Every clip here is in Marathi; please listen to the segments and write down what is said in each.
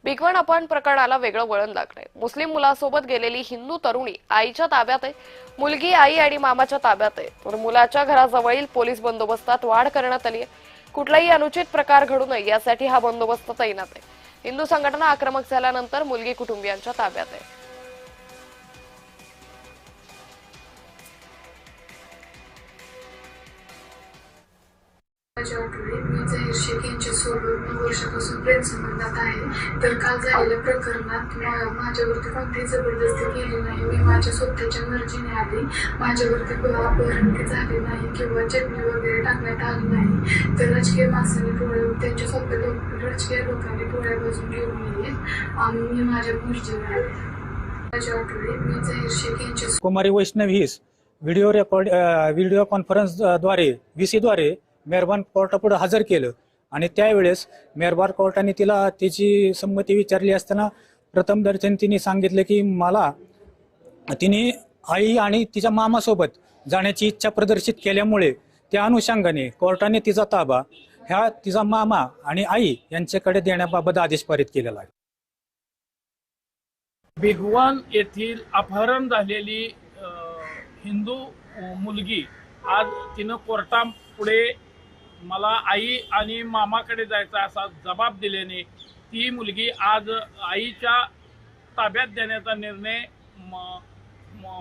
भिगवण अपहरण प्रकरणाला वेगळं वळण लागलंय। मुस्लिम मुलासोबत गेलेली हिंदू तरुणी आईच्या ताब्यात आहे। मुलगी आई आणि मामाच्या ताब्यात आहे, तर मुलाच्या घराजवळील पोलीस बंदोबस्तात वाढ करण्यात आली आहे। कुठलाही अनुचित प्रकार घडू नये यासाठी हा बंदोबस्त तैनात आहे। हिंदू संघटना आक्रमक झाल्यानंतर मुलगी कुटुंबियांच्या ताब्यात आहे। माझ्या आठवडे मी जाहीर शेख यांच्यासोबत 9 वर्षापासून प्रेमसंबंधात आहे। तर काल झालेल्या प्रकरणात माझ्यावरती कोणतीही जबरदस्ती केली नाही। मी माझ्या स्वतःच्या मर्जीने आली। माझ्यावरती अपहरण झाले नाही किंवा चटणी वगैरे टाकण्यात आली नाही। तर राजकीय माणसाने डोळे त्यांच्या स्वतः राजकीय लोकांनी डोळ्या बाजून घेऊन नये आणि मी माझ्या मर्जीने आले। माझ्या आठवडे मी जाहीर शेख यांच्या कुमारी वैष्णव हिस व्हिडिओ कॉन्फरन्सद्वारे VC द्वारे मेहरबान कोर्टापुढे हजर केलं आणि त्यावेळेस मेहरबान कोर्टाने तिला तिची संमती विचारली असताना प्रथम दर्शनी तिने सांगितलं की तिने आई आणि तिच्या मामासोबत जाण्याची इच्छा प्रदर्शित केल्यामुळे त्या अनुषंगाने कोर्टाने तिचा ताबा ह्या तिचा मामा आणि आई यांच्याकडे देण्याबाबत आदेश पारित केलेला आहे। भिगवण येथील अपहरण झालेली हिंदू मुलगी आज तिनं कोर्टापुढे मला आई आणि मामाकडे जायचा असा जबाब दिल्याने ती मुलगी आज आईच्या ताब्यात देण्याचा निर्णय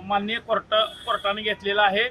माननीय कोर्टाने घेतलेला आहे।